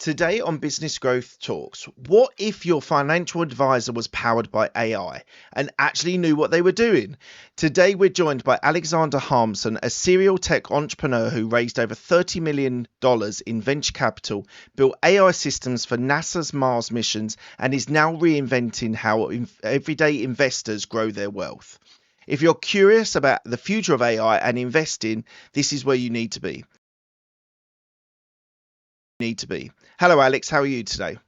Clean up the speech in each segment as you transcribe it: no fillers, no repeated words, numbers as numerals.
Today on Business Growth Talks, what if your financial advisor was powered by AI and actually knew what they were doing? Today we're joined by Alexander Harmsen, a serial tech entrepreneur who raised over $30 million in venture capital, built AI systems for NASA's Mars missions, and is now reinventing how everyday investors grow their wealth. If you're curious about the future of AI and investing, this is where you need to be. Hello, Alex. How are you today?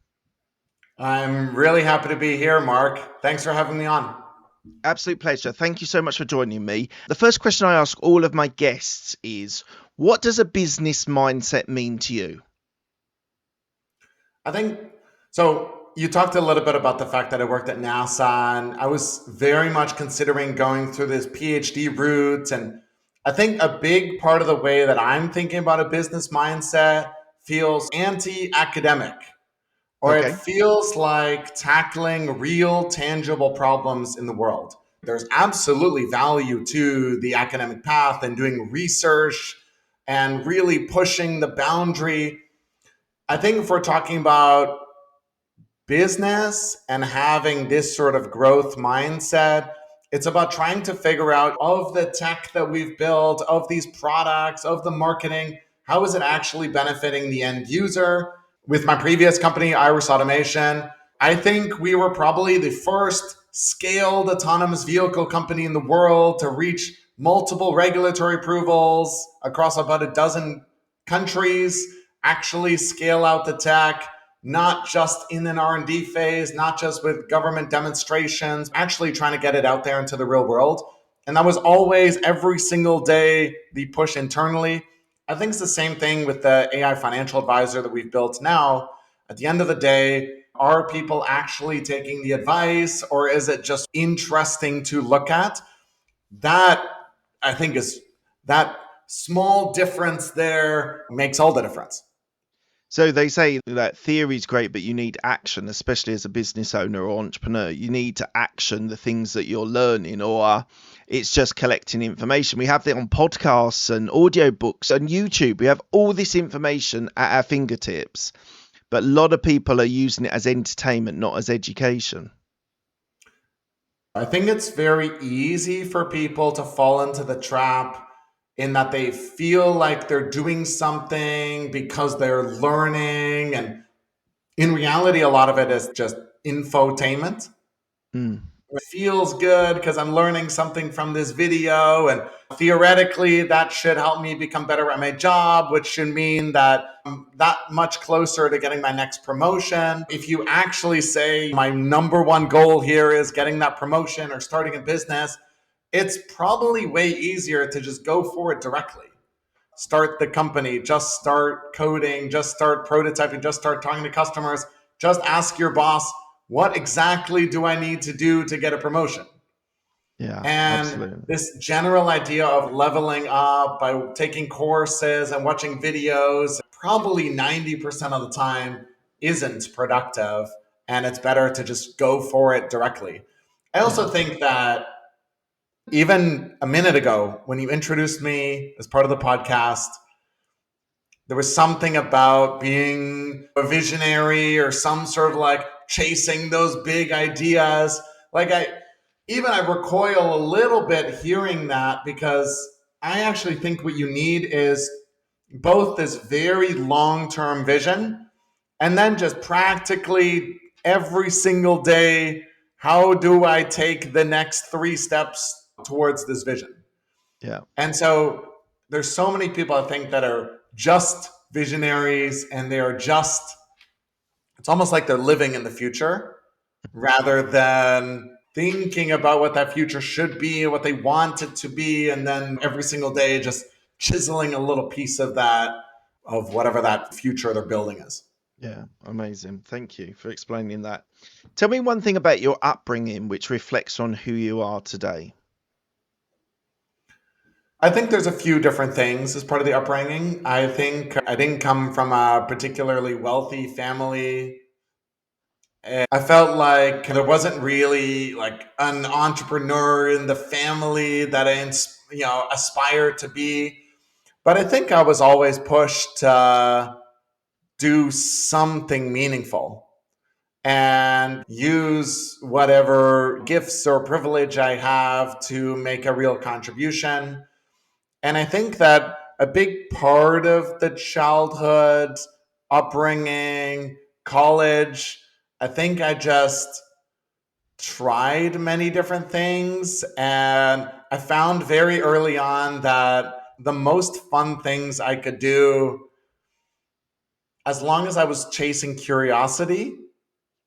I'm really happy to be here, Mark. Thanks for having me on. Absolute pleasure. Thank you so much for joining me. The first question I ask all of my guests is, what does a business mindset mean to you? I think so. You talked a little bit about the fact that I worked at NASA, and I was very much considering going through this PhD route. And I think a big part of the way that I'm thinking about a business mindset feels anti academic, or it Okay. feels like tackling real, tangible problems in the world. There's absolutely value to the academic path and doing research and really pushing the boundary. I think if we're talking about business and having this sort of growth mindset, it's about trying to figure out of the tech that we've built, of these products, of the marketing, how is it actually benefiting the end user? With my previous company, Iris Automation, I think we were probably the first scaled autonomous vehicle company in the world to reach multiple regulatory approvals across about a dozen countries, actually scale out the tech, not just in an R&D phase, not just with government demonstrations, actually trying to get it out there into the real world. And that was always every single day the push internally. I think it's the same thing with the AI financial advisor that we've built now. At the end of the day, are people actually taking the advice, or is it just interesting to look at? That I think is that small difference there makes all the difference. So they say that theory is great, but you need action, especially as a business owner or entrepreneur. You need to action the things that you're learning, or it's just collecting information. We have it on podcasts and audiobooks and YouTube. We have all this information at our fingertips, but a lot of people are using it as entertainment, not as education. I think it's very easy for people to fall into the trap in that they feel like they're doing something because they're learning. And in reality, a lot of it is just infotainment. Mm. It feels good because I'm learning something from this video, and theoretically that should help me become better at my job, which should mean that I'm that much closer to getting my next promotion. If you actually say my number one goal here is getting that promotion or starting a business, it's probably way easier to just go for it directly. Start the company, just start coding, just start prototyping, just start talking to customers, just ask your boss, what exactly do I need to do to get a promotion? Yeah, And absolutely. this general idea of leveling up by taking courses and watching videos, probably 90% of the time isn't productive. And it's better to just go for it directly. I also Yeah. think that even a minute ago, when you introduced me as part of the podcast, there was something about being a visionary or some sort of like chasing those big ideas. Like I recoil a little bit hearing that, because I actually think what you need is both this very long-term vision and then just practically every single day, how do I take the next 3 steps towards this vision? Yeah. And so there's so many people I think that are just visionaries, and they are just, it's almost like they're living in the future rather than thinking about what that future should be and what they want it to be. And then every single day, just chiseling a little piece of that, of whatever that future they're building is. Yeah, amazing. Thank you for explaining that. Tell me one thing about your upbringing which reflects on who you are today. I think there's a few different things as part of the upbringing. I think I didn't come from a particularly wealthy family. I felt like there wasn't really like an entrepreneur in the family that aspired to be. But I think I was always pushed do something meaningful and use whatever gifts or privilege I have to make a real contribution. And I think that a big part of the childhood, upbringing, college, I think I just tried many different things. And I found very early on that the most fun things I could do, as long as I was chasing curiosity,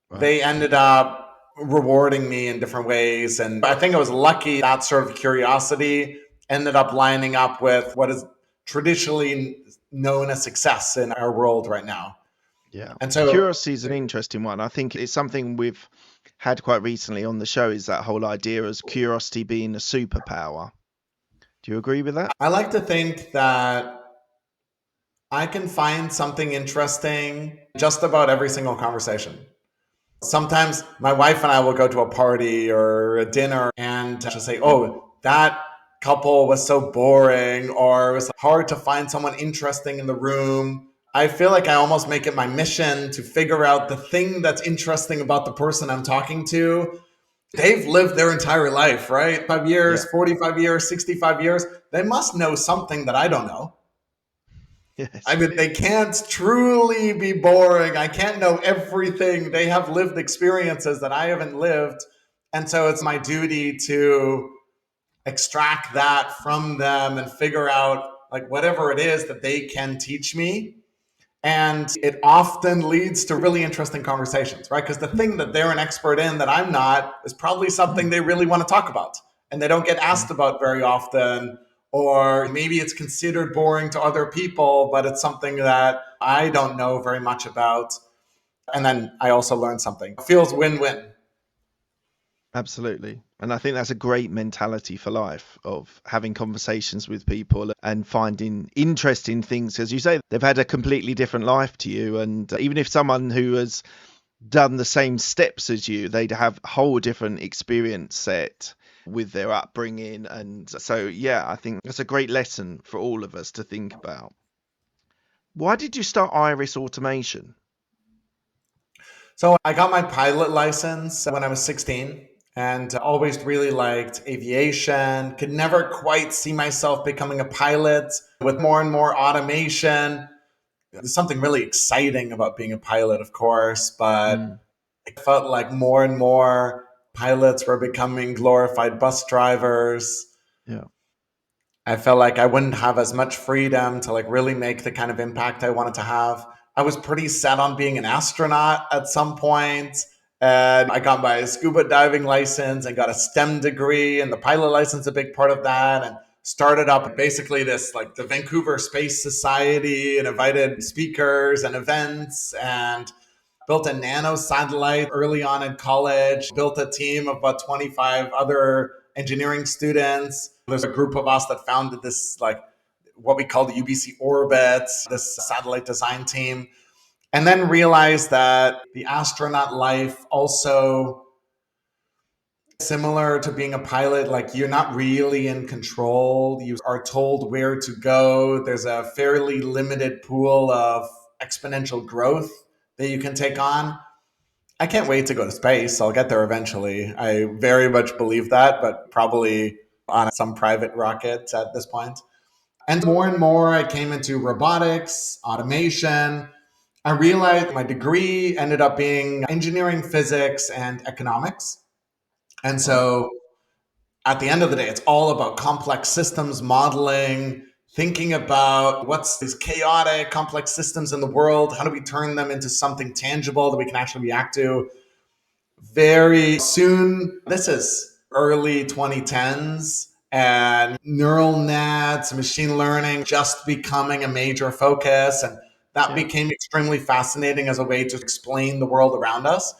Right. they ended up rewarding me in different ways. And I think I was lucky that sort of curiosity ended up lining up with what is traditionally known as success in our world right now. Yeah. And so, Curiosity is an interesting one. I think it's something we've had quite recently on the show, is that whole idea as curiosity being a superpower. Do you agree with that? I like to think that I can find something interesting just about every single conversation. Sometimes my wife and I will go to a party or a dinner and she'll say, "Oh, that couple was so boring," or "it was hard to find someone interesting in the room." I feel like I almost make it my mission to figure out the thing that's interesting about the person I'm talking to. They've lived their entire life, right? 5 years, Yeah. 45 years, 65 years. They must know something that I don't know. I Yes. mean, they can't truly be boring. I can't know everything. They have lived experiences that I haven't lived. And so it's my duty to extract that from them and figure out like whatever it is that they can teach me. And it often leads to really interesting conversations, right? Because the thing that they're an expert in that I'm not is probably something they really want to talk about and they don't get Yeah. asked about very often. Or maybe it's considered boring to other people, but it's something that I don't know very much about. And then I also learn something. It feels win win. Absolutely. And I think that's a great mentality for life, of having conversations with people and finding interesting things. As you say, they've had a completely different life to you. And even if someone who has done the same steps as you, they'd have a whole different experience set with their upbringing. And so, yeah, I think that's a great lesson for all of us to think about. Why did you start Iris Automation? So I got my pilot license when I was 16 and always really liked aviation. Could never quite see myself becoming a pilot. With more and more automation, there's something really exciting about being a pilot, of course, but Mm, it felt like more and more pilots were becoming glorified bus drivers. yeah. I felt like I wouldn't have as much freedom to like really make the kind of impact I wanted to have. I was pretty set on being an astronaut at some point. And I got my scuba diving license and got a STEM degree, and the pilot license a big part of that. And started up basically this like the Vancouver Space Society and invited speakers and events and built a nano satellite early on in college, built a team of about 25 other engineering students. There's a group of us that founded this, like what we call the UBC Orbit, this satellite design team. And then realized that the astronaut life also similar to being a pilot, like you're not really in control. You are told where to go. There's a fairly limited pool of exponential growth that you can take on. I can't wait to go to space. I'll get there eventually. I very much believe that, but probably on some private rocket at this point. And more, I came into robotics, automation. I realized my degree ended up being engineering, physics, and economics. And Wow. so at the end of the day, it's all about complex systems modeling, thinking about what's these chaotic, complex systems in the world. How do we turn them into something tangible that we can actually react to? Very soon, this is early 2010s, and neural nets, machine learning just becoming a major focus. And that Yeah. became extremely fascinating as a way to explain the world around us.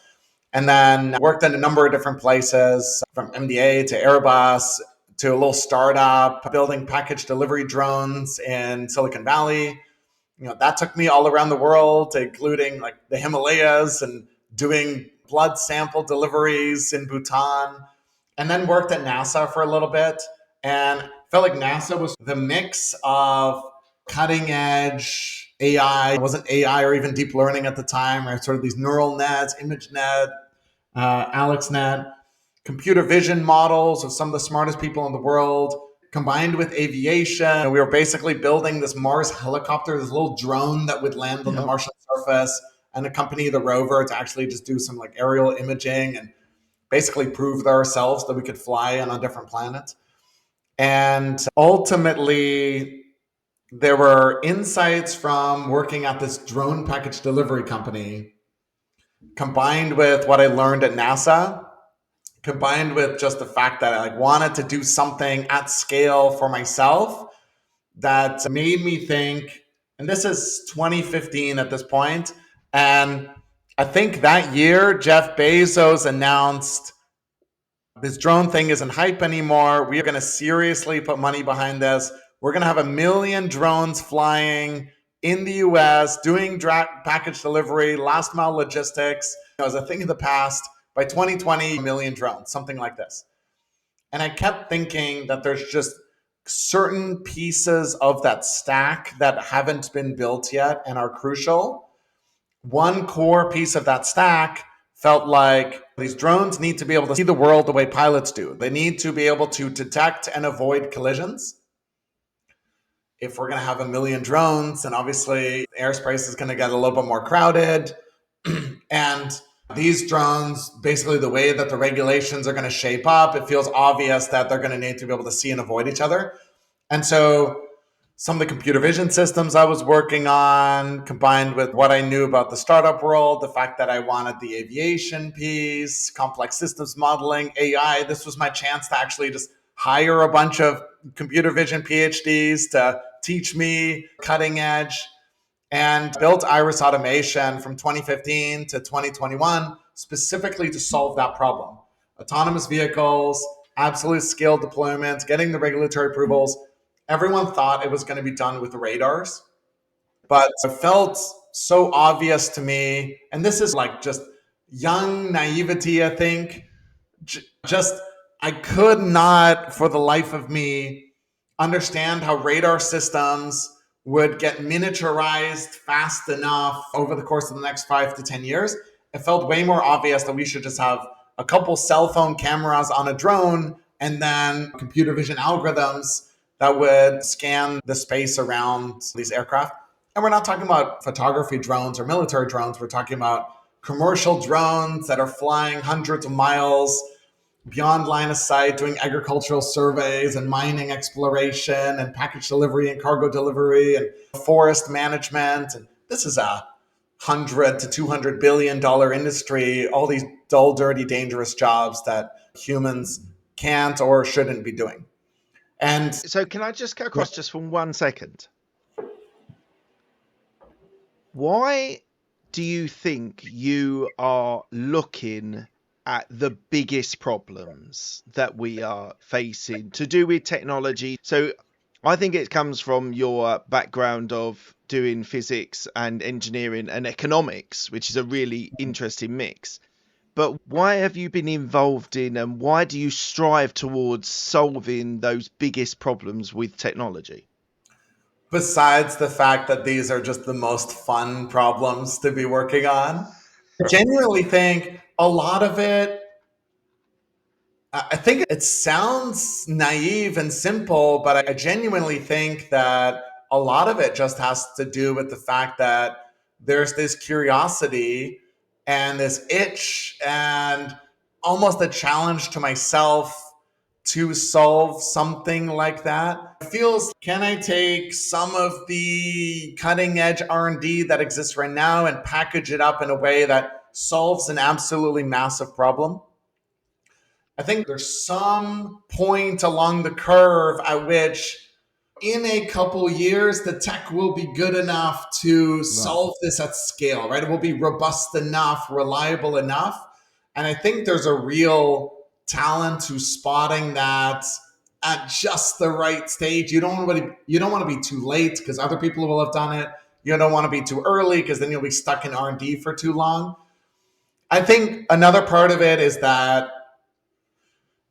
And then worked in a number of different places, from MDA to Airbus to a little startup building package delivery drones in Silicon Valley. That took me all around the world, including like the Himalayas and doing blood sample deliveries in Bhutan. And then worked at NASA for a little bit and felt like NASA was the mix of cutting edge AI. It wasn't AI or even deep learning at the time, right? Sort of these neural nets, ImageNet, AlexNet, computer vision models of some of the smartest people in the world, combined with aviation. And we were basically building this Mars helicopter, this little drone that would land on the Martian surface and accompany the rover to actually just do some like aerial imaging and basically prove to ourselves that we could fly on a different planet. And ultimately, there were insights from working at this drone package delivery company, combined with what I learned at NASA, combined with just the fact that I wanted to do something at scale for myself, that made me think, and this is 2015 at this point, and I think that year Jeff Bezos announced this drone thing isn't hype anymore. We are going to seriously put money behind this. We're going to have 1 million drones flying in the US, doing package delivery, last mile logistics. It was a thing of the past. By 2020, 1 million drones, something like this. And I kept thinking that there's just certain pieces of that stack that haven't been built yet and are crucial. One core piece of that stack felt like these drones need to be able to see the world the way pilots do. They need to be able to detect and avoid collisions. If we're going to have 1 million drones, and obviously airspace is going to get a little bit more crowded, and these drones, basically the way that the regulations are going to shape up, it feels obvious that they're going to need to be able to see and avoid each other. And so some of the computer vision systems I was working on, combined with what I knew about the startup world, the fact that I wanted the aviation piece, complex systems modeling, AI, this was my chance to actually just hire a bunch of computer vision PhDs to teach me cutting edge, and built Iris Automation from 2015 to 2021 specifically to solve that problem. Autonomous vehicles, absolute scale deployment, getting the regulatory approvals. Everyone thought it was going to be done with the radars, but it felt so obvious to me. And this is like just young naivety, I think. Just, I could not for the life of me understand how radar systems would get miniaturized fast enough over the course of the next 5 to 10 years. It felt way more obvious that we should just have a couple cell phone cameras on a drone and then computer vision algorithms that would scan the space around these aircraft. And we're not talking about photography drones or military drones. We're talking about commercial drones that are flying hundreds of miles beyond line of sight, doing agricultural surveys and mining exploration and package delivery and cargo delivery and forest management. And this is a $100 to $200 billion industry, all these dull, dirty, dangerous jobs that humans can't or shouldn't be doing. And so can I just cut across just for 1 second? Why do you think you are looking at the biggest problems that we are facing to do with technology? So I think it comes from your background of doing physics and engineering and economics, which is a really interesting mix. But why have you been involved in, and why do you strive towards solving those biggest problems with technology? besides the fact that these are just the most fun problems to be working on, I genuinely think a lot of it, I think it sounds naive and simple, but I genuinely think that a lot of it just has to do with the fact that there's this curiosity and this itch and almost a challenge to myself to solve something like that. It feels, can I take some of the cutting edge R&D that exists right now and package it up in a way that solves an absolutely massive problem? I think there's some point along the curve at which in a couple years the tech will be good enough to solve this at scale, right? It will be robust enough, reliable enough. And I think there's a real talent to spotting that at just the right stage. You don't want to be too late because other people will have done it. You don't want to be too early because then you'll be stuck in R&D for too long. I think another part of it is that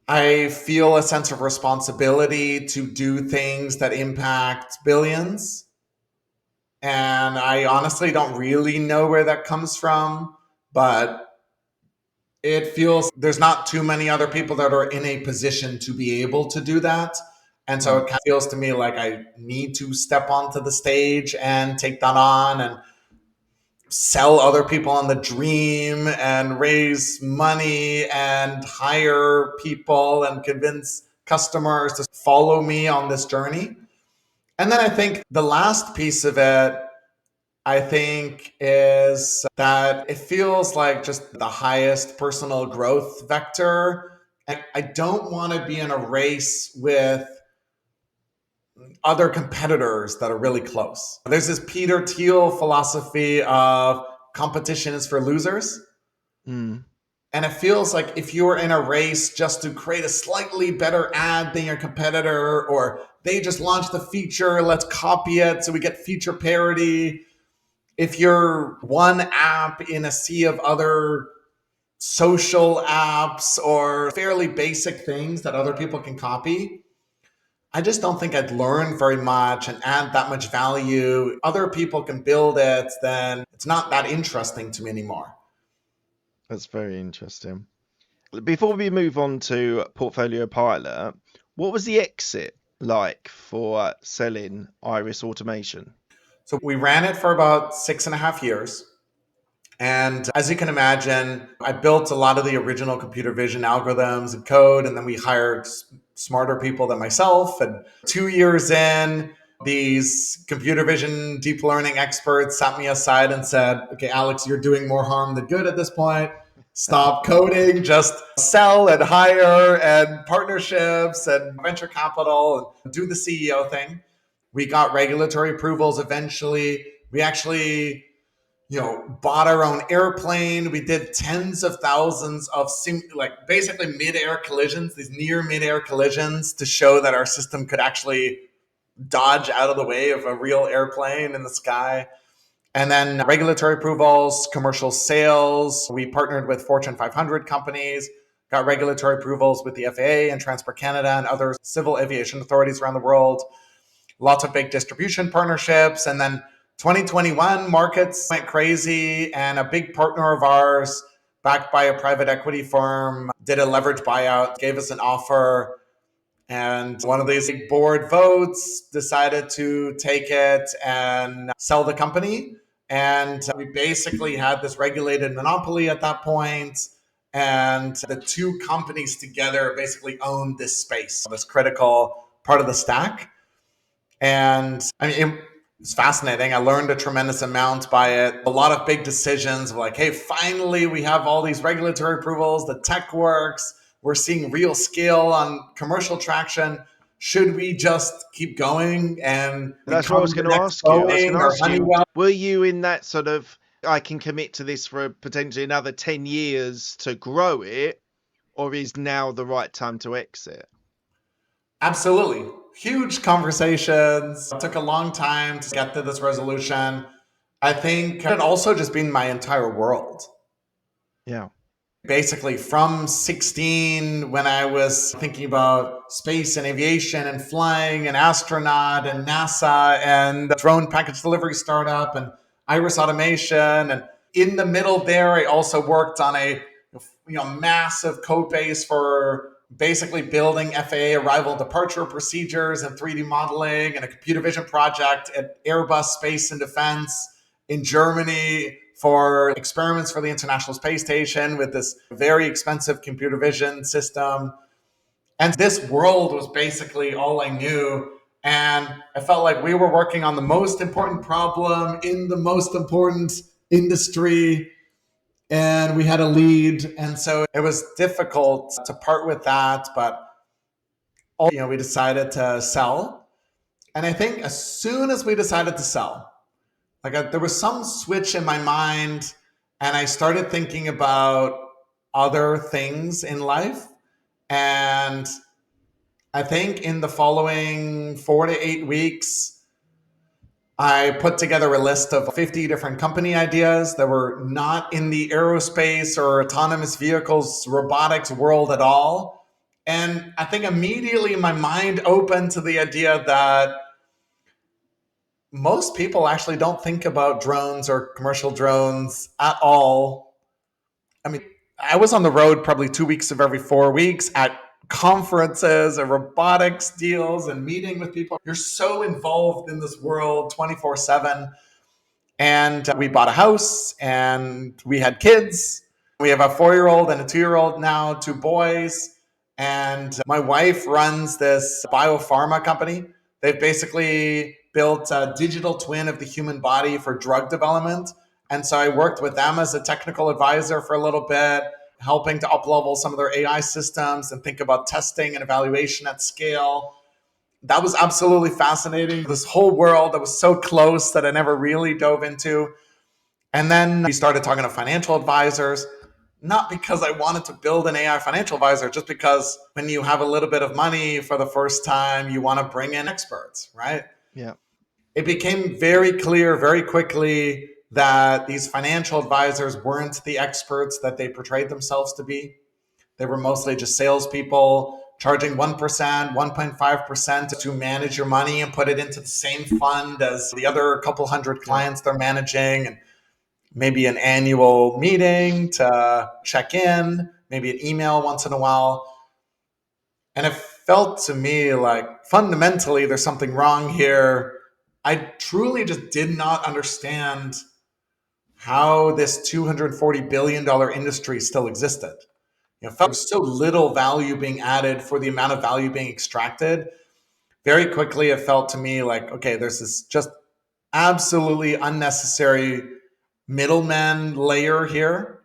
I feel a sense of responsibility to do things that impact billions. And I honestly don't really know where that comes from, but it feels there's not too many other people that are in a position to be able to do that. And so it kind of feels to me like I need to step onto the stage and take that on and sell other people on the dream and raise money and hire people and convince customers to follow me on this journey. And then I think the last piece of it, I think, is that it feels like just the highest personal growth vector. And I don't want to be in a race with other competitors that are really close. There's this Peter Thiel philosophy of competition is for losers. Mm. And it feels like if you're in a race just to create a slightly better ad than your competitor, or they just launched the feature, let's copy it so we get feature parity. If you're one app in a sea of other social apps or fairly basic things that other people can copy, I just don't think I'd learn very much and add that much value. Other people can build it, then it's not that interesting to me anymore. That's very interesting. Before we move on to Portfolio Pilot, what was the exit like for selling Iris Automation? So we ran it for about 6.5 years. And as you can imagine, I built a lot of the original computer vision algorithms and code, and then we hired smarter people than myself. And 2 years in, these computer vision deep learning experts sat me aside and said, okay, Alex, you're doing more harm than good at this point. Stop coding, just sell and hire and partnerships and venture capital and do the CEO thing. We got regulatory approvals eventually. We actually bought our own airplane. We did tens of thousands of basically mid-air collisions, these near mid-air collisions, to show that our system could actually dodge out of the way of a real airplane in the sky. And then regulatory approvals, commercial sales. We partnered with Fortune 500 companies, got regulatory approvals with the FAA and Transport Canada and other civil aviation authorities around the world. Lots of big distribution partnerships. And then 2021 markets went crazy, and a big partner of ours, backed by a private equity firm, did a leverage buyout, gave us an offer. And one of these big board votes decided to take it and sell the company. And we basically had this regulated monopoly at that point. And the two companies together basically owned this space, this critical part of the stack. And I mean, it's fascinating. I learned a tremendous amount by it. A lot of big decisions of like, hey, finally, we have all these regulatory approvals. The tech works. We're seeing real scale on commercial traction. Should we just keep going and That's what I become was the going to next ask you. Boeing or Honeywell? Were you in that sort of, I can commit to this for potentially another 10 years to grow it, or is now the right time to exit? Absolutely. Huge conversations. It took a long time to get to this resolution. I think it also just been my entire world. Yeah. Basically, from 16, when I was thinking about space and aviation and flying and astronaut and NASA and drone package delivery startup and Iris Automation. And in the middle there, I also worked on a massive code base for basically building FAA arrival and departure procedures and 3D modeling, and a computer vision project at Airbus Space and Defense in Germany for experiments for the International Space Station with this very expensive computer vision system. And this world was basically all I knew. And I felt like we were working on the most important problem in the most important industry, and we had a lead. And so it was difficult to part with that, but we decided to sell. And I think as soon as we decided to sell, there was some switch in my mind, and I started thinking about other things in life. And I think in the following 4 to 8 weeks, I put together a list of 50 different company ideas that were not in the aerospace or autonomous vehicles, robotics world at all. And I think immediately my mind opened to the idea that most people actually don't think about drones or commercial drones at all. I mean, I was on the road probably 2 weeks of every 4 weeks at conferences and robotics deals and meeting with people. You're so involved in this world 24/7. And we bought a house and we had kids. We have a 4-year-old and a 2-year-old now, 2 boys. And my wife runs this biopharma company. They've basically built a digital twin of the human body for drug development. And so I worked with them as a technical advisor for a little bit, helping to uplevel some of their AI systems and think about testing and evaluation at scale. That was absolutely fascinating. This whole world that was so close that I never really dove into. And then we started talking to financial advisors, not because I wanted to build an AI financial advisor, just because when you have a little bit of money for the first time, you want to bring in experts, right? Yeah. It became very clear very quickly that these financial advisors weren't the experts that they portrayed themselves to be. They were mostly just salespeople charging 1%, 1.5% to manage your money and put it into the same fund as the other couple hundred clients they're managing, and maybe an annual meeting to check in, maybe an email once in a while. And it felt to me like fundamentally there's something wrong here. I truly just did not understand how this $240 billion industry still existed. Felt so little value being added for the amount of value being extracted. Very quickly, it felt to me like, okay, there's this just absolutely unnecessary middleman layer here,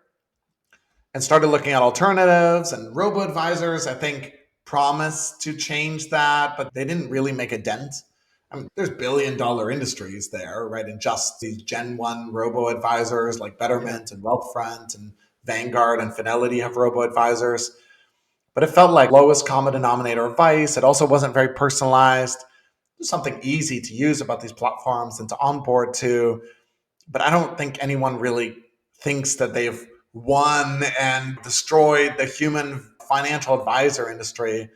and started looking at alternatives, and robo-advisors, I think, promised to change that, but they didn't really make a dent. I mean, there's billion-dollar industries there, right? And just these Gen 1 robo-advisors like Betterment and Wealthfront and Vanguard and Fidelity have robo-advisors. But it felt like lowest common denominator advice. It also wasn't very personalized. There's something easy to use about these platforms and to onboard to. But I don't think anyone really thinks that they've won and destroyed the human financial advisor industry.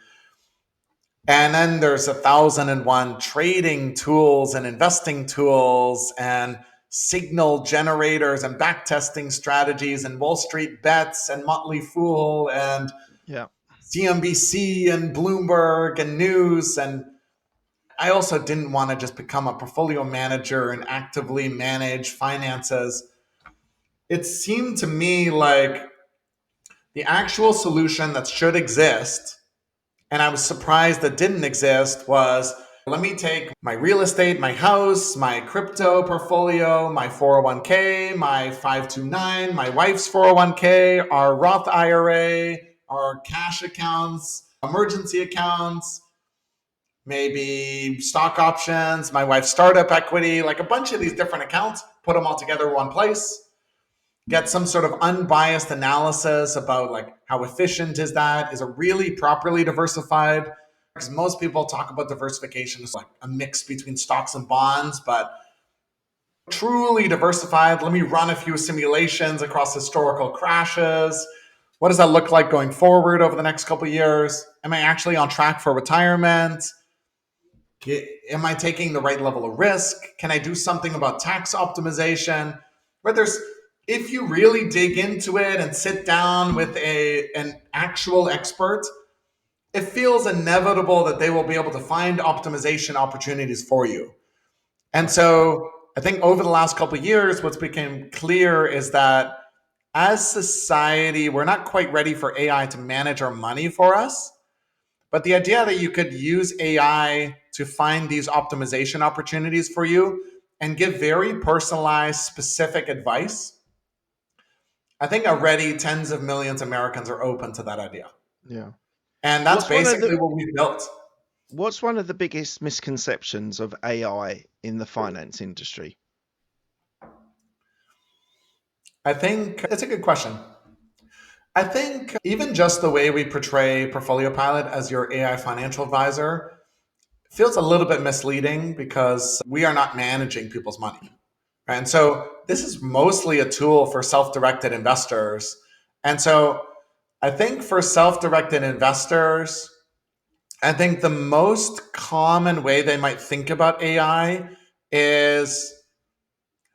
And then there's 1,001 trading tools and investing tools and signal generators and backtesting strategies and Wall Street bets and Motley Fool and CNBC and Bloomberg and news. And I also didn't want to just become a portfolio manager and actively manage finances. It seemed to me like the actual solution that should exist, and I was surprised that didn't exist, was let me take my real estate, my house, my crypto portfolio, my 401k, my 529, my wife's 401k, our Roth IRA, our cash accounts, emergency accounts, maybe stock options, my wife's startup equity, like a bunch of these different accounts, put them all together in one place, get some sort of unbiased analysis about like how efficient is that? Is it really properly diversified? Because most people talk about diversification as like a mix between stocks and bonds, but truly diversified, let me run a few simulations across historical crashes. What does that look like going forward over the next couple of years? Am I actually on track for retirement? Am I taking the right level of risk? Can I do something about tax optimization? But if you really dig into it and sit down with an actual expert, it feels inevitable that they will be able to find optimization opportunities for you. And so I think over the last couple of years, what's become clear is that as society, we're not quite ready for AI to manage our money for us. But the idea that you could use AI to find these optimization opportunities for you and give very personalized, specific advice, I think already tens of millions of Americans are open to that idea. Yeah. And that's basically what we built. What's one of the biggest misconceptions of AI in the finance industry? I think it's a good question. I think even just the way we portray Portfolio Pilot as your AI financial advisor feels a little bit misleading because we are not managing people's money. And so this is mostly a tool for self-directed investors. And so I think for self-directed investors, I think the most common way they might think about AI is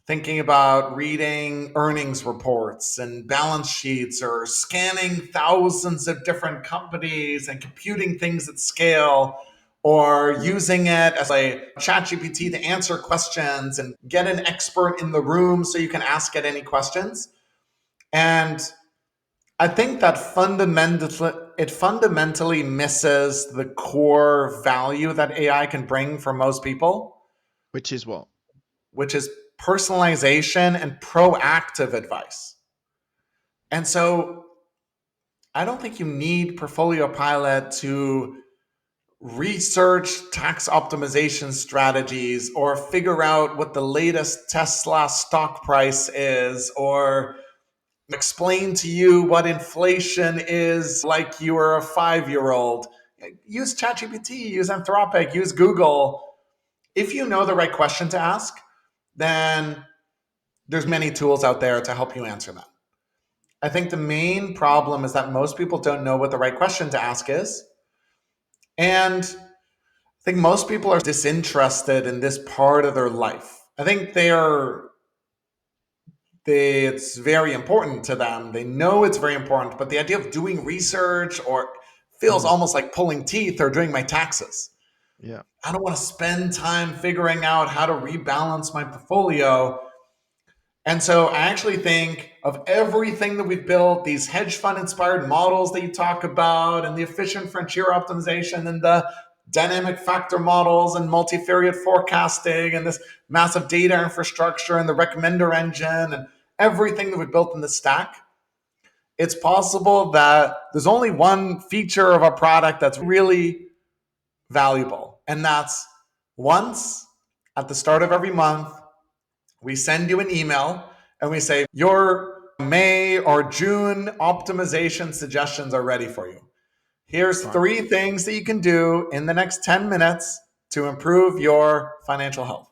thinking about reading earnings reports and balance sheets or scanning thousands of different companies and computing things at scale, or using it as a chat GPT to answer questions and get an expert in the room so you can ask it any questions. And I think that fundamentally misses the core value that AI can bring for most people, Which is what? which is personalization and proactive advice. And so I don't think you need Portfolio Pilot to research tax optimization strategies or figure out what the latest Tesla stock price is or explain to you what inflation is like you were a 5-year-old. Use ChatGPT, use Anthropic, use Google. If you know the right question to ask, then there's many tools out there to help you answer that. I think the main problem is that most people don't know what the right question to ask is. And I think most people are disinterested in this part of their life. I think it's very important to them. They know it's very important, but the idea of doing research or feels almost like pulling teeth or doing my taxes. Yeah. I don't want to spend time figuring out how to rebalance my portfolio. And so I actually think of everything that we've built, these hedge fund inspired models that you talk about, and the efficient frontier optimization, and the dynamic factor models, and multivariate forecasting, and this massive data infrastructure, and the recommender engine, and everything that we've built in the stack. It's possible that there's only one feature of our product that's really valuable. And that's once at the start of every month, we send you an email and we say, your May or June optimization suggestions are ready for you. Here's 3 things that you can do in the next 10 minutes to improve your financial health.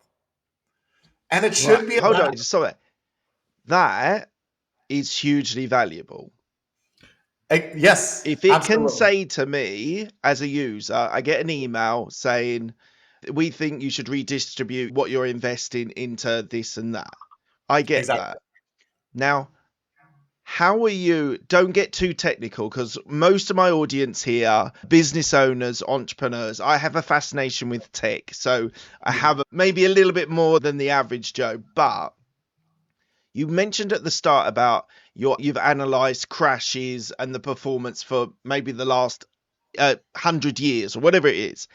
And it should be. Hold on. Sorry. That is hugely valuable. Yes. If it absolutely. can say to me as a user, I get an email saying, we think you should redistribute what you're investing into this and that. I get that. Now, how are you? Don't get too technical, because most of my audience here, business owners, entrepreneurs, I have a fascination with tech. So I have maybe a little bit more than the average Joe. But you mentioned at the start about you've analyzed crashes and the performance for maybe the last 100 years or whatever it is.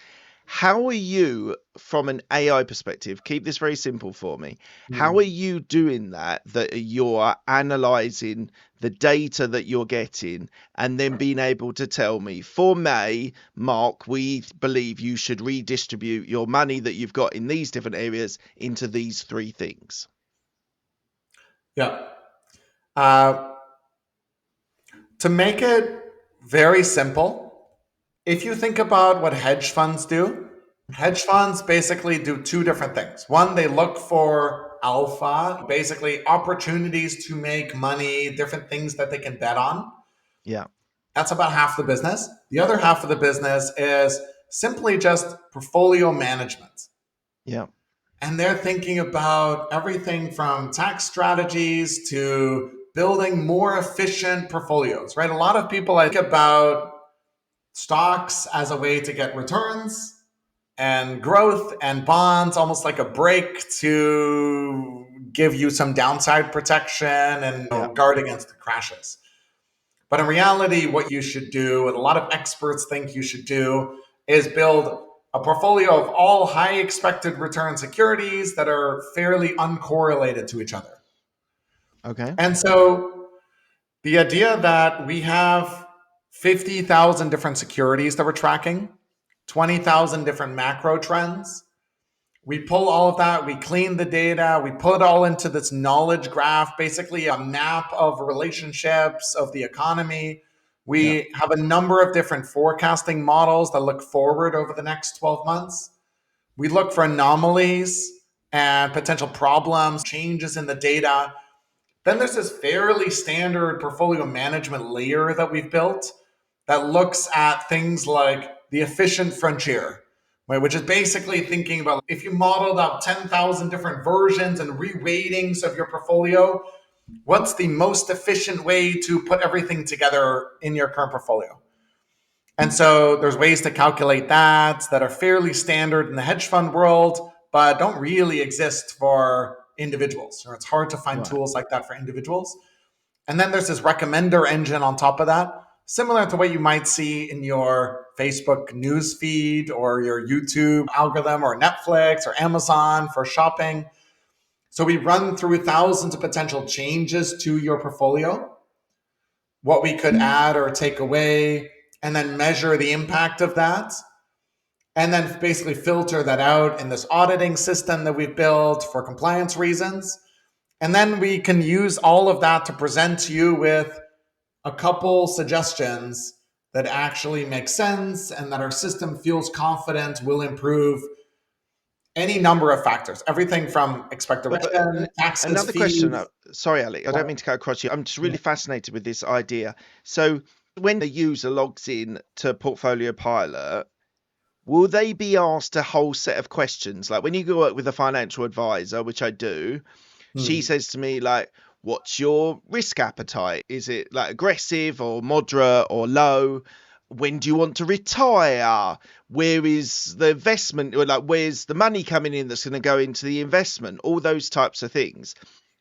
How are you, from an AI perspective, keep this very simple for me, how are you doing that you're analyzing the data that you're getting and then being able to tell me, for May, Mark, we believe you should redistribute your money that you've got in these different areas into these 3 things? Yeah. To make it very simple, if you think about what hedge funds do, hedge funds basically do 2 different things. One, they look for alpha, basically opportunities to make money, different things that they can bet on. Yeah. That's about half the business. The other half of the business is simply just portfolio management. Yeah. And they're thinking about everything from tax strategies to building more efficient portfolios, right? A lot of people think about stocks as a way to get returns and growth, and bonds almost like a break to give you some downside protection and guard against the crashes. But in reality, what you should do, and a lot of experts think you should do, is build a portfolio of all high expected return securities that are fairly uncorrelated to each other. Okay. And so the idea that we have 50,000 different securities that we're tracking, 20,000 different macro trends. We pull all of that, we clean the data, we put it all into this knowledge graph, basically a map of relationships of the economy. We have a number of different forecasting models that look forward over the next 12 months. We look for anomalies and potential problems, changes in the data. Then there's this fairly standard portfolio management layer that we've built that looks at things like the efficient frontier, right? Which is basically thinking about if you modeled out 10,000 different versions and re-ratings of your portfolio, what's the most efficient way to put everything together in your current portfolio? And so there's ways to calculate that are fairly standard in the hedge fund world, but don't really exist for individuals. Or it's hard to find tools like that for individuals. And then there's this recommender engine on top of that, similar to what you might see in your Facebook news feed or your YouTube algorithm or Netflix or Amazon for shopping. So we run through thousands of potential changes to your portfolio, what we could add or take away, and then measure the impact of that. And then basically filter that out in this auditing system that we've built for compliance reasons. And then we can use all of that to present to you with a couple suggestions that actually make sense and that our system feels confident will improve any number of factors. Everything from expected return, taxes, Another fees. question. Sorry, Ali, I don't mean to cut across you. I'm just really fascinated with this idea. So when the user logs in to Portfolio Pilot, will they be asked a whole set of questions? Like when you go work with a financial advisor, which I do, she says to me, like, what's your risk appetite? Is it like aggressive or moderate or low? When do you want to retire? Where is the investment? Or like, where's the money coming in that's going to go into the investment? All those types of things.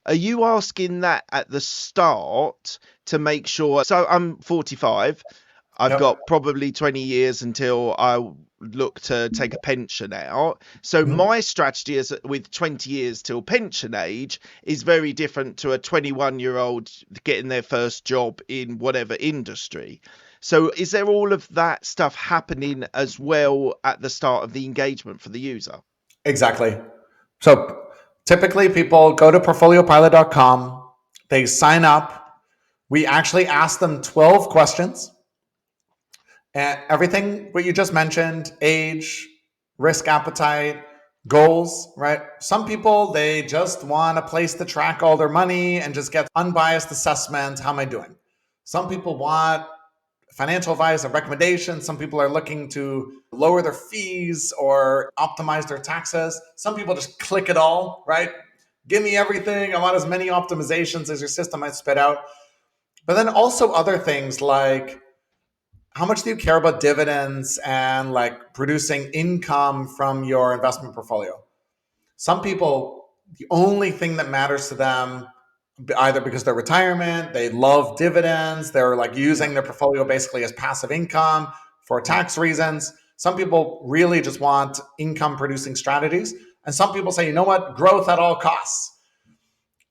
Are you asking that at the start to make sure? So I'm 45. I've got probably 20 years until I look to take a pension out. So my strategy is with 20 years till pension age is very different to a 21-year-old getting their first job in whatever industry. So is there all of that stuff happening as well at the start of the engagement for the user? Exactly. So typically people go to portfoliopilot.com, they sign up. We actually ask them 12 questions. And everything what you just mentioned, age, risk appetite, goals, right? Some people, they just want a place to track all their money and just get unbiased assessment. How am I doing? Some people want financial advice and recommendations. Some people are looking to lower their fees or optimize their taxes. Some people just click it all, right? Give me everything. I want as many optimizations as your system might spit out. But then also other things like, how much do you care about dividends and like producing income from your investment portfolio? Some people, the only thing that matters to them, either because they're retirement, they love dividends, they're like using their portfolio basically as passive income for tax reasons. Some people really just want income producing strategies. And some people say, you know what, growth at all costs.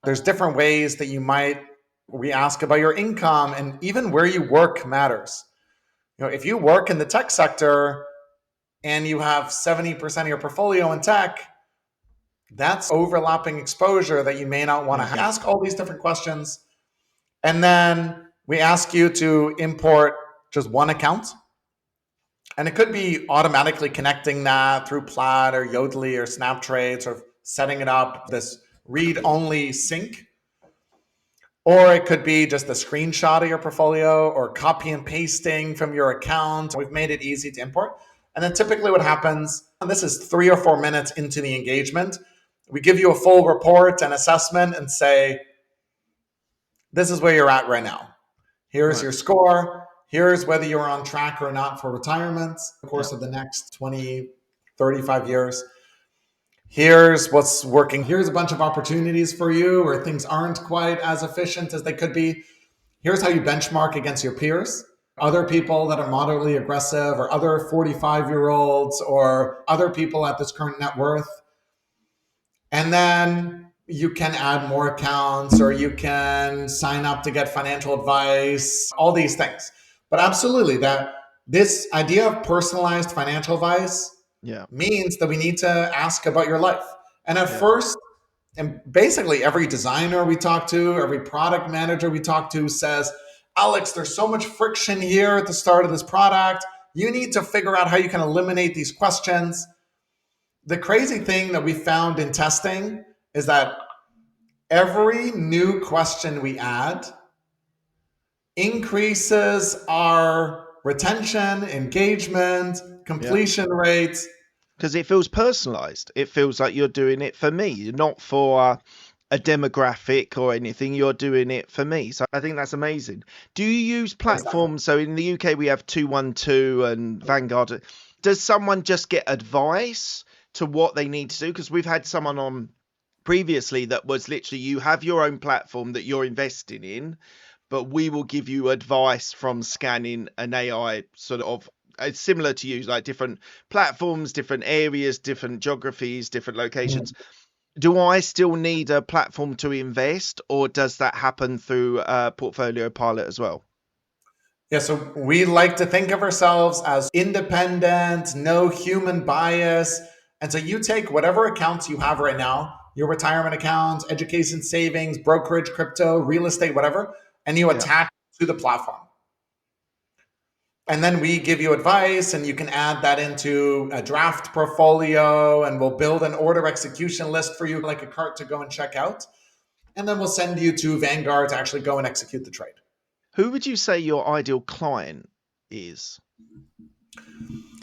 There's different ways that we ask about your income, and even where you work matters. If you work in the tech sector and you have 70% of your portfolio in tech, that's overlapping exposure that you may not want to ask all these different questions. And then we ask you to import just one account. And it could be automatically connecting that through Plaid or Yodlee or Snaptrade, or setting it up, this read-only sync. Or it could be just a screenshot of your portfolio or copy and pasting from your account. We've made it easy to import. And then typically what happens, and this is 3 or 4 minutes into the engagement, we give you a full report and assessment and say, this is where you're at right now. Here's your score. Here's whether you're on track or not for retirement in the course of the next 20, 35 years. Here's what's working. Here's a bunch of opportunities for you where things aren't quite as efficient as they could be. Here's how you benchmark against your peers, other people that are moderately aggressive, or other 45-year-olds, or other people at this current net worth. And then you can add more accounts, or you can sign up to get financial advice, all these things. But absolutely, that this idea of personalized financial advice means that we need to ask about your life. And at first, and basically every designer we talk to, every product manager we talk to says, Alex, there's so much friction here at the start of this product. You need to figure out how you can eliminate these questions. The crazy thing that we found in testing is that every new question we add increases our retention, engagement, completion rates because it feels personalized. It feels like you're doing it for me, not for a demographic or anything. You're doing it for me. So I think that's amazing. Do you use Exactly. platforms? So in the UK, we have 212 and Vanguard. Does someone just get advice to what they need to do? Because we've had someone on previously that was literally, you have your own platform that you're investing in, but we will give you advice from scanning an AI sort of, it's similar to you, like different platforms, different areas, different geographies, different locations. Do I still need a platform to invest, or does that happen through Portfolio Pilot as well? Yeah, so we like to think of ourselves as independent, no human bias. And so you take whatever accounts you have right now, your retirement accounts, education savings, brokerage, crypto, real estate, whatever, and you Yeah, attach to the platform. And then we give you advice, and you can add that into a draft portfolio, and we'll build an order execution list for you, like a cart to go and check out. And then we'll send you to Vanguard to actually go and execute the trade. who would you say your ideal client is?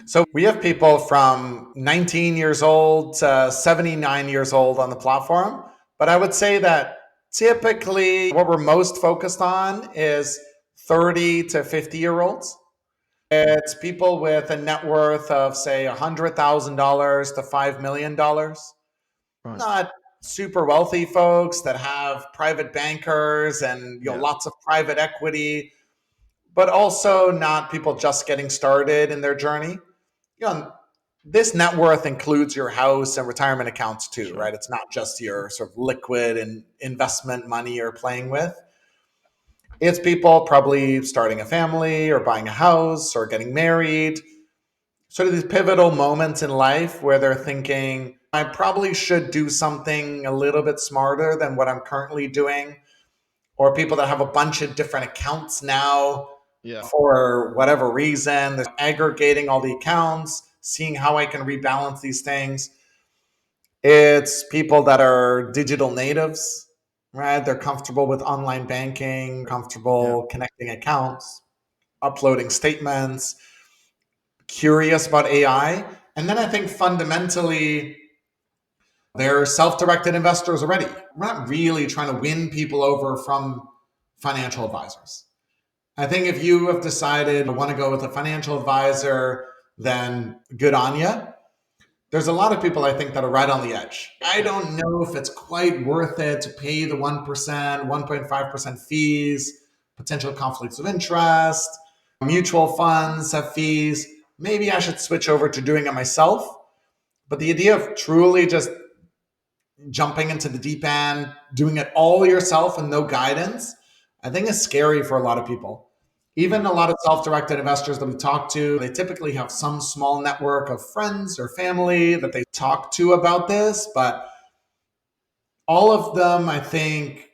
So we have people from 19 years old to 79 years old on the platform. But I would say that typically what we're most focused on is 30 to 50-year-olds. It's people with a net worth of, say, $100,000 to $5 million. Right. Not super wealthy folks that have private bankers and Yeah. lots of private equity, but also not people just getting started in their journey. You know, this net worth includes your house and retirement accounts too, Sure. right? It's not just your sort of liquid and investment money you're playing with. It's people probably starting a family or buying a house or getting married, sort of these pivotal moments in life where they're thinking, I probably should do something a little bit smarter than what I'm currently doing. Or people that have a bunch of different accounts now Yeah. for whatever reason. They're aggregating all the accounts, seeing how I can rebalance these things. It's people that are digital natives, right? They're comfortable with online banking, Yeah. comfortable connecting accounts, uploading statements, curious about AI. And then I think fundamentally, they're self directed investors already. We're not really trying to win people over from financial advisors. I think if you have decided you want to go with a financial advisor, then good on you. There's a lot of people I think that are right on the edge. I Yeah. don't know if it's quite worth it to pay the 1%, 1.5% fees, potential conflicts of interest. Mutual funds have fees. Maybe I should switch over to doing it myself. But the idea of truly just jumping into the deep end, doing it all yourself and no guidance, I think is scary for a lot of people. Even Yeah. a lot of self directed investors that we talk to, they typically have some small network of friends or family that they talk to about this. But all of them, I think,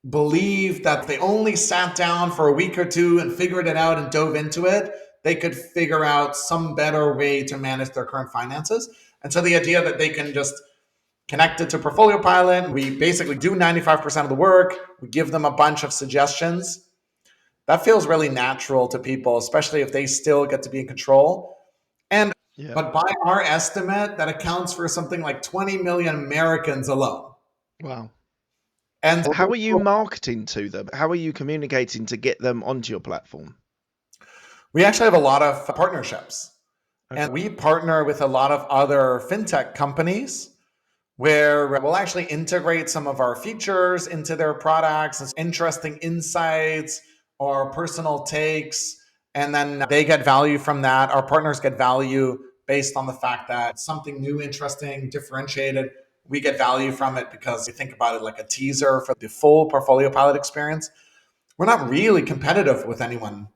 believe that if they only sat down for a week or two and figured it out and dove into it, they could figure out some better way to manage their current finances. And so the idea that they can just connect it to Portfolio Pilot, we basically do 95% of the work, we give them a bunch of suggestions. That feels really natural to people, especially if they still get to be in control. And Yeah. but by our estimate, that accounts for something like 20 million Americans alone. Wow. And How are you marketing to them? How are you communicating to get them onto your platform? we actually have a lot of partnerships. And Okay. we partner with a lot of other fintech companies where we'll actually integrate some of our features into their products, as interesting insights or personal takes. And then they get value from that. Our partners get value based on the fact that something new, interesting, differentiated. We get value from it because we think about it like a teaser for the full Portfolio Pilot experience. We're not really competitive with anyone.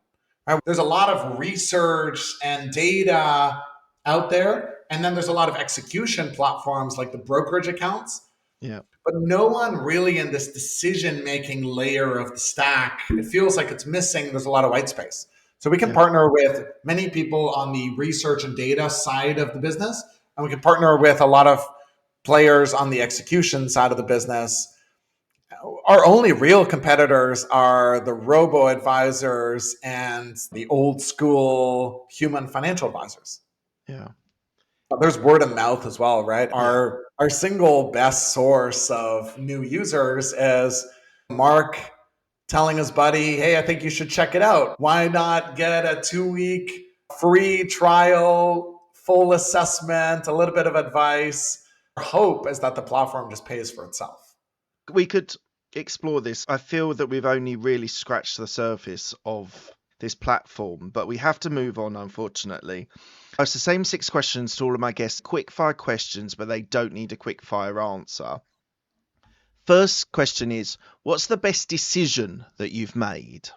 Right? There's a lot of research and data out there, and then there's a lot of execution platforms like the brokerage accounts, Yeah. but no one really in this decision making layer of the stack. It feels like it's missing. There's a lot of white space. So we can Yeah. partner with many people on the research and data side of the business, and we can partner with a lot of players on the execution side of the business. Our only real competitors are the robo advisors and the old school human financial advisors. Yeah. There's word of mouth as well, right? Yeah. Our single best source of new users is Mark telling his buddy, hey, I think you should check it out. Why not get a 2-week free trial, full assessment, a little bit of advice? Our hope is that the platform just pays for itself. We could explore this. I feel that we've only really scratched the surface of this platform, but we have to move on, unfortunately. It's the same 6 questions to all of my guests, quick fire questions, but they don't need a quick fire answer. First question is, what's the best decision that you've made?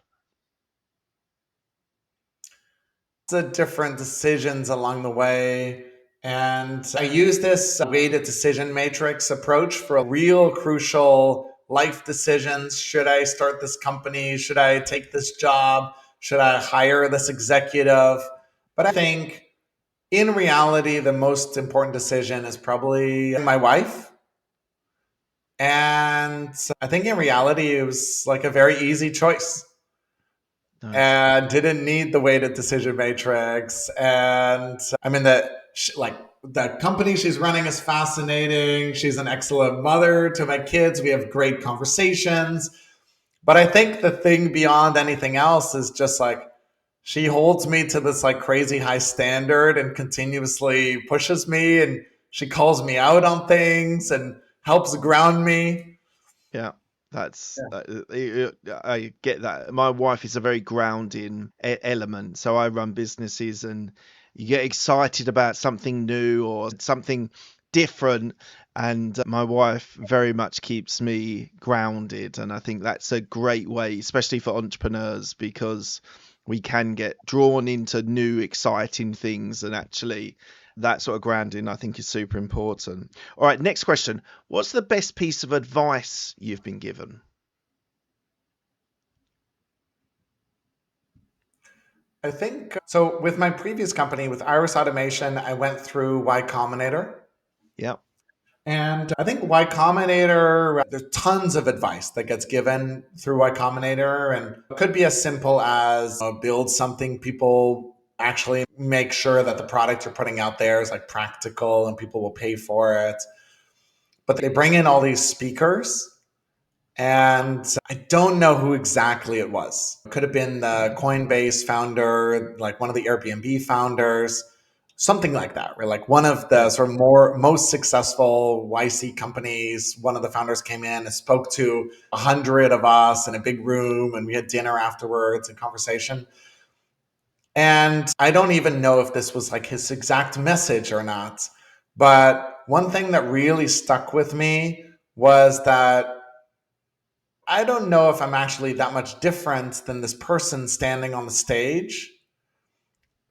The different decisions along the way. And I use this weighted decision matrix approach for real crucial life decisions. Should I start this company? Should I take this job? Should I hire this executive? But I think in reality, the most important decision is probably my wife. And I think in reality, it was like a very easy choice. Nice. And didn't need the weighted decision matrix. And I mean, the company she's running is fascinating. She's an excellent mother to my kids. We have great conversations. But I think the thing beyond anything else is just like she holds me to this like crazy high standard and continuously pushes me, and she calls me out on things and helps ground me. Yeah, that's I get that. My wife is a very grounding element. So I run businesses, and you get excited about something new or something different, and my wife very much keeps me grounded. And I think that's a great way, especially for entrepreneurs, because we can get drawn into new exciting things, and actually that sort of grounding I think is super important. All right, next question. What's the best piece of advice you've been given? I think so. With my previous company, with Iris Automation, I went through Y Combinator. Yeah. And I think Y Combinator, there's tons of advice that gets given through Y Combinator. And it could be as simple as build something people actually make sure that the product you're putting out there is like practical and people will pay for it. But they bring in all these speakers, and I don't know who exactly it was. It could have been the Coinbase founder, like one of the Airbnb founders, something like that, right? Like one of the Yeah. sort of most successful YC companies. One of the founders came in and spoke to 100 of us in a big room, and we had dinner afterwards and conversation. And I don't even know if this was like his exact message or not. But one thing that really stuck with me was that I don't know if I'm actually that much different than this person standing on the stage.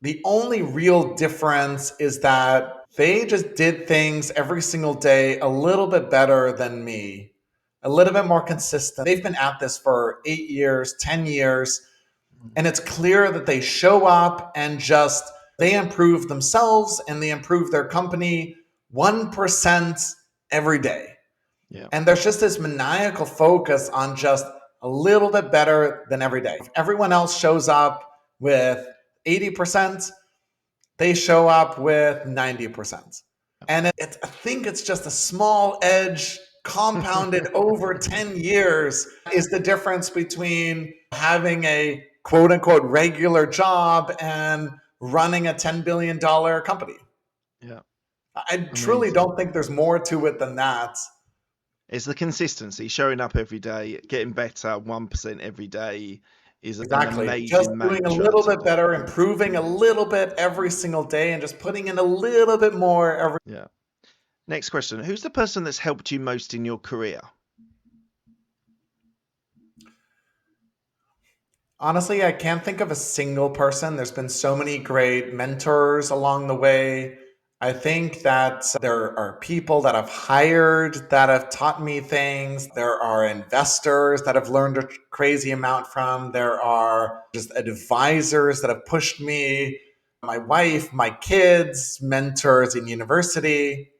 The only real difference is that they just did things every single day a little bit better than me, a little bit more consistent. They've been at this for 8 years, 10 years, and it's clear that they show up and just they improve themselves and they improve their company 1% every day. Yeah. And there's just this maniacal focus on just a little bit better than every day. If everyone else shows up with 80%, they show up with 90%. And I think it's just a small edge compounded over 10 years is the difference between having a quote unquote regular job and running a $10 billion company. Yeah. I truly Amazing. don't think there's more to it than that. It's the consistency, showing up every day, getting better 1% every day is an Exactly. Just amazing doing a mantra little to bit do. better, improving a little bit every single day, and just putting in a little bit more every. Yeah. Next question. Who's the person that's helped you most in your career? Honestly, I can't think of a single person. There's been so many great mentors along the way. I think that there are people that I've hired that have taught me things. There are investors that I've learned a crazy amount from. There are just advisors that have pushed me. My wife, my kids, mentors in university.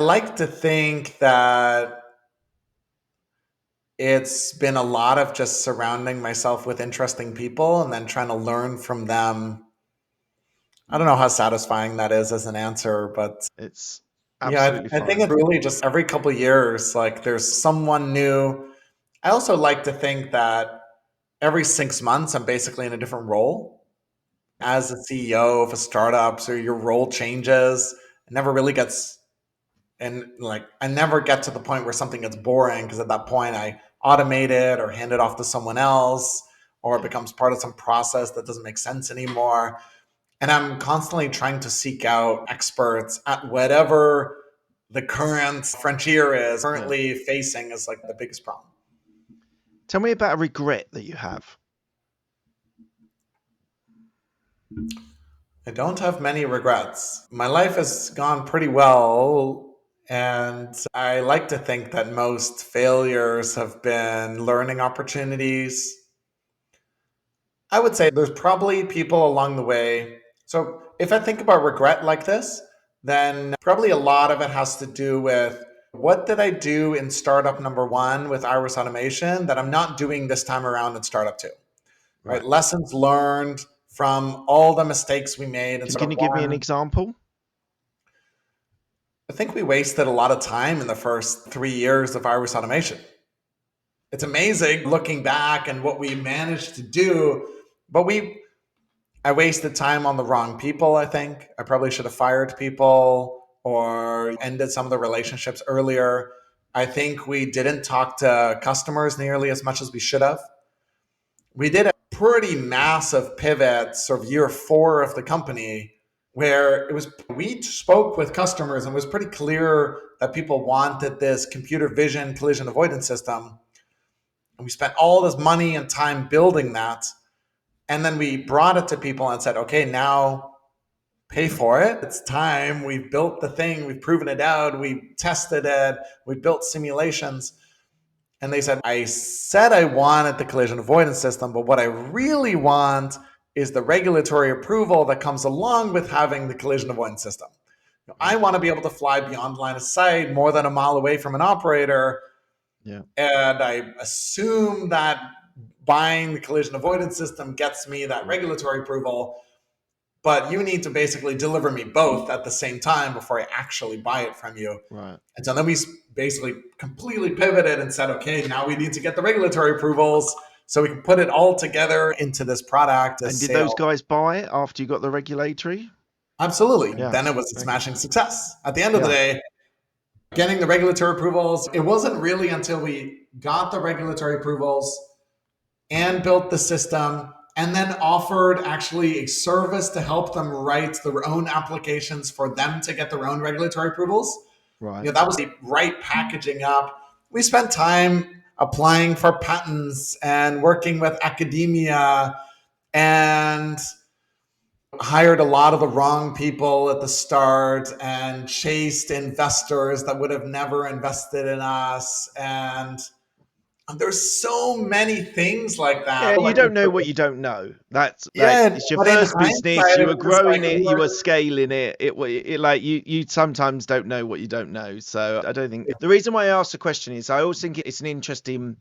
I like to think that it's been a lot of just surrounding myself with interesting people and then trying to learn from them I don't know how satisfying that is as an answer, but It's yeah, absolutely I think fine. it really just every couple of years, like there's someone new. I also like to think that every 6 months, I'm basically in a different role as a CEO of a startup. So your role changes. It never really gets, and like I never get to the point where something gets boring because at that point I automate it or hand it off to someone else or it Yeah. becomes part of some process that doesn't make sense anymore. And I'm constantly trying to seek out experts at whatever the current frontier is Yeah. currently facing is like the biggest problem. Tell me about a regret that you have. I don't have many regrets. My life has gone pretty well, and I like to think that most failures have been learning opportunities. I would say there's probably people along the way. So if I think about regret like this, then probably a lot of it has to do with what did I do in startup number one with Iris Automation that I'm not doing this time around in startup two, right? Right. Lessons learned from all the mistakes we made in Can startup you give me an one. example? I think we wasted a lot of time in the first 3 years of Iris Automation. It's amazing looking back and what we managed to do, but I wasted time on the wrong people, I think. I probably should have fired people or ended some of the relationships earlier. I think we didn't talk to customers nearly as much as we should have. We did a pretty massive pivot sort of year four of the company where it was we spoke with customers and it was pretty clear that people wanted this computer vision collision avoidance system. And we spent all this money and time building that. And then we brought it to people and said, okay, now pay for it. It's time. We've built the thing. We've proven it out. We tested it. We built simulations. And they said I wanted the collision avoidance system, but what I really want is the regulatory approval that comes along with having the collision avoidance system. I Right. want to be able to fly beyond line of sight more than a mile away from an operator. Yeah. And I assume that buying the collision avoidance system gets me that regulatory approval, but you need to basically deliver me both at the same time before I actually buy it from you. Right. And so then we basically completely pivoted and said, okay, now we need to get the regulatory approvals so we can put it all together into this product, And this did those sale. guys buy it after you got the regulatory? Absolutely. Yeah. Then it was a Okay. smashing success. At the end of the Yeah. day, getting the regulatory approvals, it wasn't really until we got the regulatory approvals and built the system and then offered actually a service to help them write their own applications for them to get their own regulatory approvals. Right. That was the right packaging up. We spent time applying for patents and working with academia and hired a lot of the wrong people at the start and chased investors that would have never invested in us. And there's so many things like Yeah, that. you don't know what you don't know. That's like Yeah, it's your but in first business. hindsight, You it were was like growing it. we You were. were scaling it. It like you sometimes don't know what you don't know. So I don't think the reason why I asked the question is I always think it's an interesting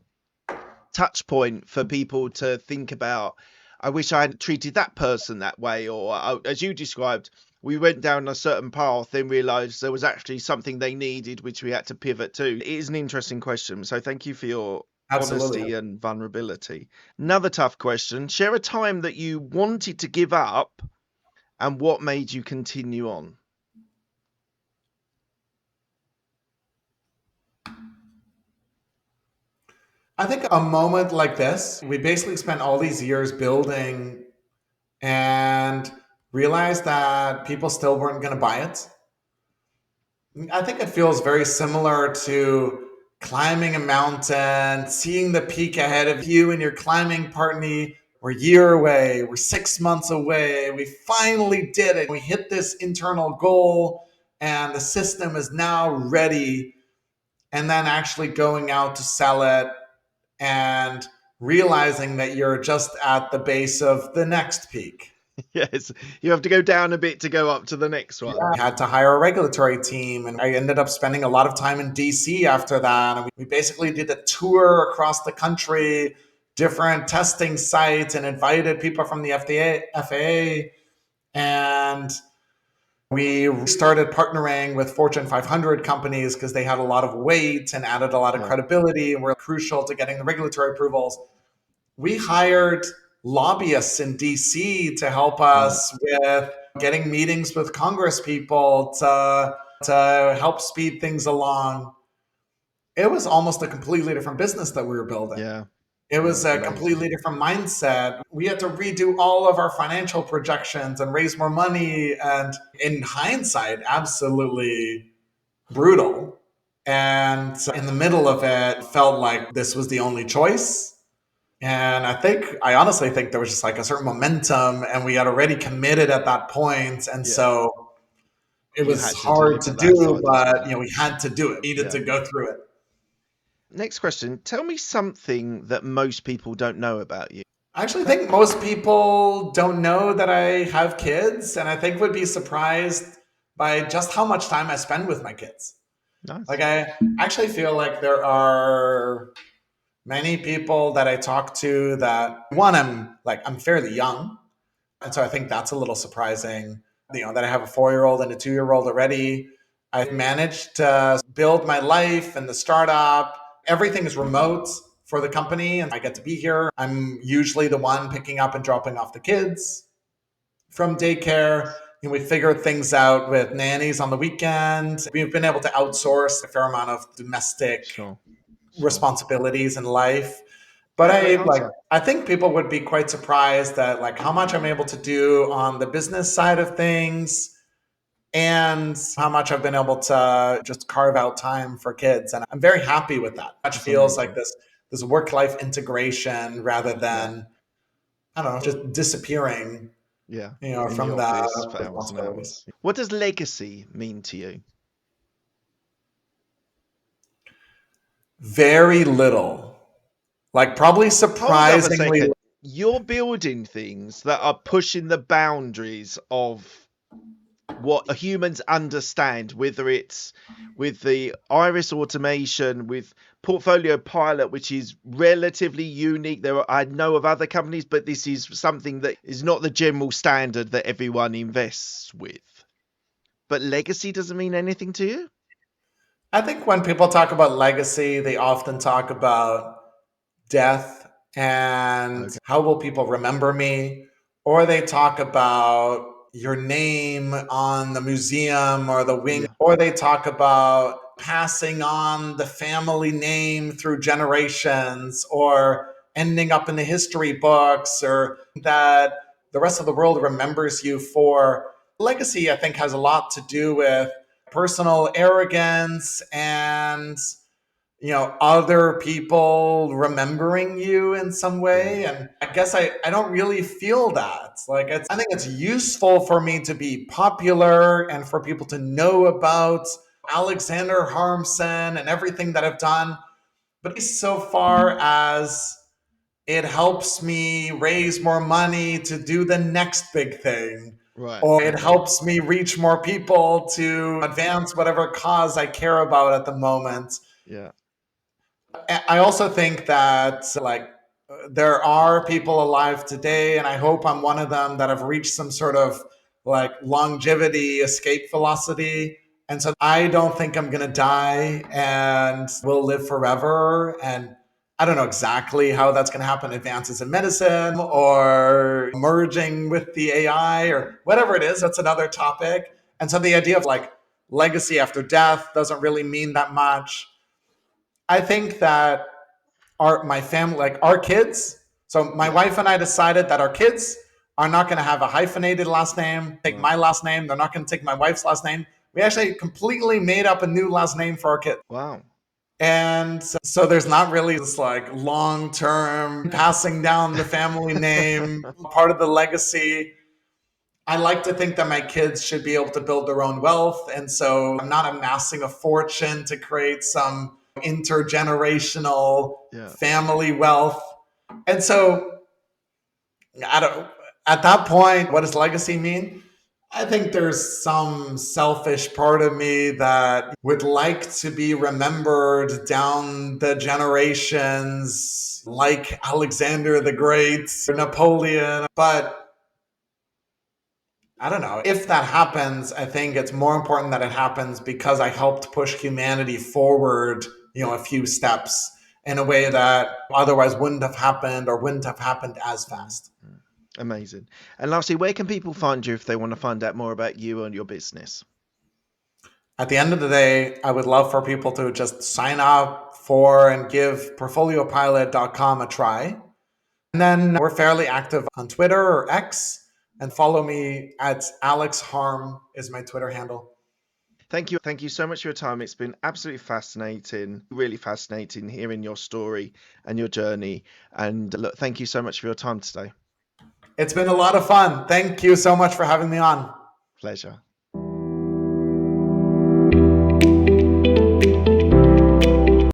touch point for people to think about. I wish I had treated that person that way, or as you described, we went down a certain path and realized there was actually something they needed, which we had to pivot to. It is an interesting question. So thank you for your Absolutely. honesty and vulnerability. Another tough question. Share a time that you wanted to give up and what made you continue on. I think a moment like this, we basically spent all these years building and realized that people still weren't going to buy it. I think it feels very similar to climbing a mountain, seeing the peak ahead of you and your climbing partner. We're a year away, we're 6 months away, we finally did it. We hit this internal goal, and the system is now ready. And then actually going out to sell it and realizing that you're just at the base of the next peak. Yes, you have to go down a bit to go up to the next one. I had to hire a regulatory team, and I ended up spending a lot of time in DC after that. And we basically did a tour across the country, different testing sites, and invited people from the FDA, FAA. And we started partnering with Fortune 500 companies because they had a lot of weight and added a lot of credibility and were crucial to getting the regulatory approvals. We hired lobbyists in DC to help us with getting meetings with Congress people to help speed things along. It was almost a completely different business that we were building. Yeah. It was a completely different mindset. We had to redo all of our financial projections and raise more money. And in hindsight, absolutely brutal. And in the middle of it, felt like this was the only choice. And I honestly think there was just like a certain momentum, and we had already committed at that point. And so it was hard to do, but we had to do it. We needed to go through it. Next question. Tell me something that most people don't know about you. I actually think most people don't know that I have kids, and I think would be surprised by just how much time I spend with my kids. Nice. Like, I actually feel like there are many people that I talk to that, one, I'm fairly young. And so I think that's a little surprising, that I have a 4-year-old and a 2-year-old already. I've managed to build my life and the startup. Everything is remote for the company, and I get to be here. I'm usually the one picking up and dropping off the kids from daycare. We figured things out with nannies on the weekend. We've been able to outsource a fair amount of domestic responsibilities in life. But I think people would be quite surprised at like how much I'm able to do on the business side of things, and how much I've been able to just carve out time for kids. And I'm very happy with that. It feels like this work-life integration rather than, I don't know, just disappearing from the responsibilities. What does legacy mean to you? Very little. Like, probably surprisingly. You're building things that are pushing the boundaries of what humans understand, whether it's with the iris automation, with Portfolio Pilot, which is relatively unique. I know of other companies, but this is something that is not the general standard that everyone invests with. But legacy doesn't mean anything to you? I think when people talk about legacy, they often talk about death and how will people remember me, or they talk about your name on the museum or the wing, or they talk about passing on the family name through generations, or ending up in the history books, or that the rest of the world remembers you for. Legacy, I think, has a lot to do with personal arrogance and other people remembering you in some way. And I guess I don't really feel that. Like, I think it's useful for me to be popular and for people to know about Alexander Harmsen and everything that I've done. But so far as it helps me raise more money to do the next big thing, or it helps me reach more people to advance whatever cause I care about at the moment. Yeah. I also think that there are people alive today, and I hope I'm one of them, that have reached some sort of like longevity escape velocity. And so I don't think I'm going to die and will live forever. And I don't know exactly how that's going to happen. Advances in medicine or merging with the AI or whatever it is, that's another topic. And so the idea of like legacy after death doesn't really mean that much. I think that my family, like our kids. So my wife and I decided that our kids are not going to have a hyphenated last name, take my last name. They're not going to take my wife's last name. We actually completely made up a new last name for our kids. Wow. And so there's not really this like long-term passing down the family name, part of the legacy. I like to think that my kids should be able to build their own wealth. And so I'm not amassing a fortune to create some intergenerational family wealth. And so at that point, what does legacy mean? I think there's some selfish part of me that would like to be remembered down the generations like Alexander the Great, Napoleon. But I don't know. If that happens, I think it's more important that it happens because I helped push humanity forward, a few steps in a way that otherwise wouldn't have happened or wouldn't have happened as fast. Amazing. And lastly, where can people find you if they want to find out more about you and your business? At the end of the day, I would love for people to just sign up for and give portfoliopilot.com a try. And then we're fairly active on Twitter or X, and follow me at Alex Harm is my Twitter handle. Thank you. Thank you so much for your time. It's been absolutely fascinating, really fascinating hearing your story and your journey. And look, thank you so much for your time today. It's been a lot of fun. Thank you so much for having me on. Pleasure.